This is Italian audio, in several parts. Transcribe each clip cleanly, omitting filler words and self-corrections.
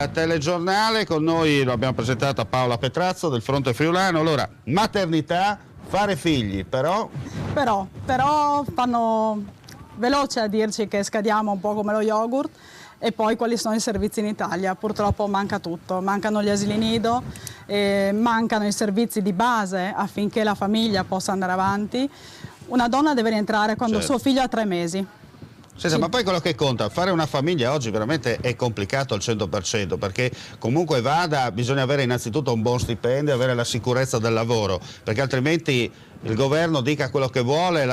Telegiornale, con noi lo abbiamo presentata Paola Petrazzo del Fronte Friulano. Allora, maternità, fare figli, però fanno veloce a dirci che scadiamo un po' come lo yogurt. E poi quali sono i servizi in Italia? Purtroppo manca tutto, mancano gli asili nido, mancano i servizi di base affinché la famiglia possa andare avanti. Una donna deve rientrare quando suo figlio ha 3 mesi. Senta, ma poi quello che conta, fare una famiglia oggi veramente è complicato al 100%, perché comunque bisogna avere innanzitutto un buon stipendio, avere la sicurezza del lavoro, perché altrimenti il governo dica quello che vuole,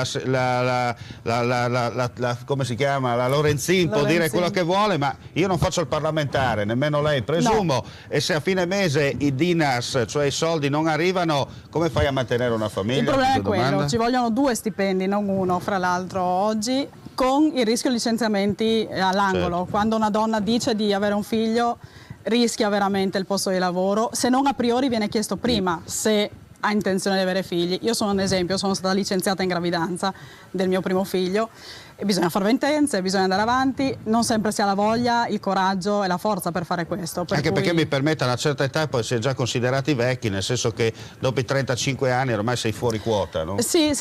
come si chiama, la Lorenzin può dire quello che vuole, ma io non faccio il parlamentare, nemmeno lei, presumo, no. E se a fine mese i dinas, cioè i soldi, non arrivano, come fai a mantenere una famiglia? Il problema è quello, ci vogliono 2 stipendi, non uno, fra l'altro oggi, con il rischio di licenziamenti all'angolo. Certo. Quando una donna dice di avere un figlio rischia veramente il posto di lavoro, se non a priori viene chiesto prima se ha intenzione di avere figli. Io sono un esempio, sono stata licenziata in gravidanza del mio primo figlio e bisogna fare penitenze, bisogna andare avanti, non sempre si ha la voglia, il coraggio e la forza per fare questo. Perché mi permette, a una certa età poi si è già considerati vecchi, nel senso che dopo i 35 anni ormai sei fuori quota, no? Sì,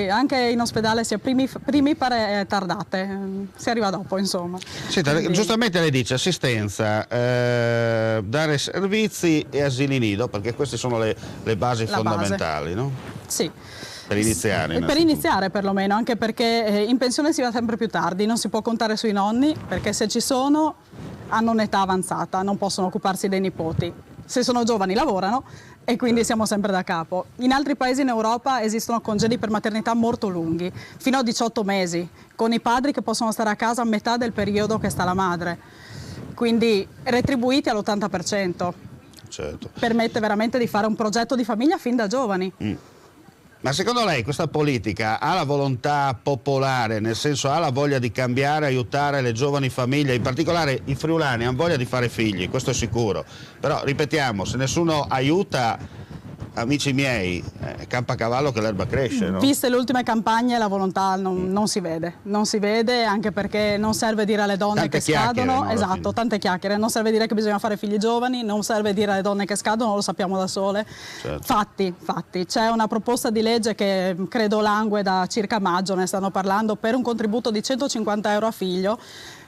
anche in ospedale si è primi tardate, si arriva dopo, insomma. Senta, quindi... Giustamente lei dice assistenza, dare servizi e asili nido, perché queste sono le basi fondamentali, no? Sì. Per iniziare. Per iniziare perlomeno, anche perché in pensione si va sempre più tardi, non si può contare sui nonni, perché se ci sono hanno un'età avanzata, non possono occuparsi dei nipoti. Se sono giovani lavorano e quindi siamo sempre da capo. In altri paesi in Europa esistono congedi per maternità molto lunghi, fino a 18 mesi, con i padri che possono stare a casa a metà del periodo che sta la madre, quindi retribuiti all'80%. Certo. Permette veramente di fare un progetto di famiglia fin da giovani. Ma secondo lei questa politica ha la volontà popolare, nel senso ha la voglia di cambiare, aiutare le giovani famiglie, in particolare i friulani hanno voglia di fare figli, questo è sicuro, però ripetiamo, se nessuno aiuta, amici miei, campa a cavallo che l'erba cresce, no? Viste le ultime campagne la volontà non si vede, anche perché non serve dire alle donne tante che scadono, no, esatto, tante chiacchiere, non serve dire che bisogna fare figli giovani, non serve dire alle donne che scadono, lo sappiamo da sole. Certo. Fatti, c'è una proposta di legge che credo langue da circa maggio, ne stanno parlando, per un contributo di 150 euro a figlio,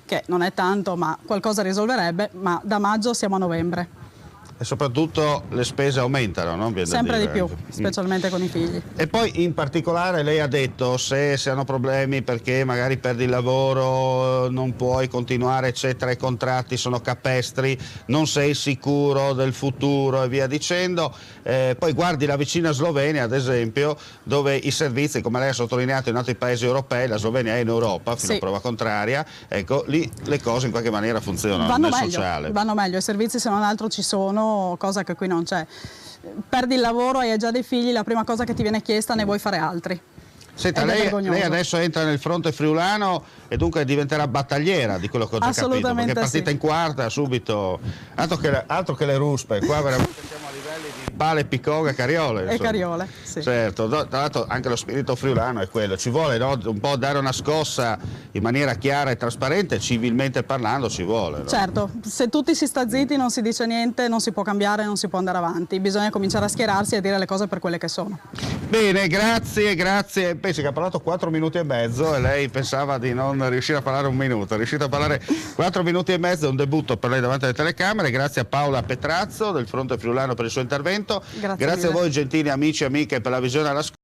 che non è tanto ma qualcosa risolverebbe, ma da maggio siamo a novembre. E soprattutto le spese aumentano, no? Sempre di più, specialmente con i figli. E poi in particolare lei ha detto se hanno problemi perché magari perdi il lavoro, non puoi continuare eccetera, i contratti sono capestri, non sei sicuro del futuro e via dicendo. Poi guardi la vicina Slovenia ad esempio, dove i servizi, come lei ha sottolineato in altri paesi europei, la Slovenia è in Europa fino a prova contraria, ecco lì le cose in qualche maniera funzionano nel sociale. Vanno meglio, i servizi se non altro ci sono, cosa che qui non c'è. Perdi il lavoro e hai già dei figli, la prima cosa che ti viene chiesta, ne vuoi fare altri. Senta, lei adesso entra nel fronte friulano e dunque diventerà battagliera di quello che ho già capito, perché è partita in quarta subito, altro che le ruspe, qua veramente siamo a livelli di pale, piccoga, cariole. Insomma. E cariole, sì. Certo, tra l'altro anche lo spirito friulano è quello, ci vuole un po' dare una scossa in maniera chiara e trasparente, civilmente parlando ci vuole. No? Certo, se tutti si sta zitti, non si dice niente, non si può cambiare, non si può andare avanti, bisogna cominciare a schierarsi e a dire le cose per quelle che sono. Bene, grazie. Pensi che ha parlato 4 minuti e mezzo e lei pensava di non riuscire a parlare un minuto, è riuscita a parlare 4 minuti e mezzo, è un debutto per lei davanti alle telecamere. Grazie a Paola Petrazzo del Fronte Friulano per il suo intervento, grazie a voi gentili amici e amiche per la visione alla scuola.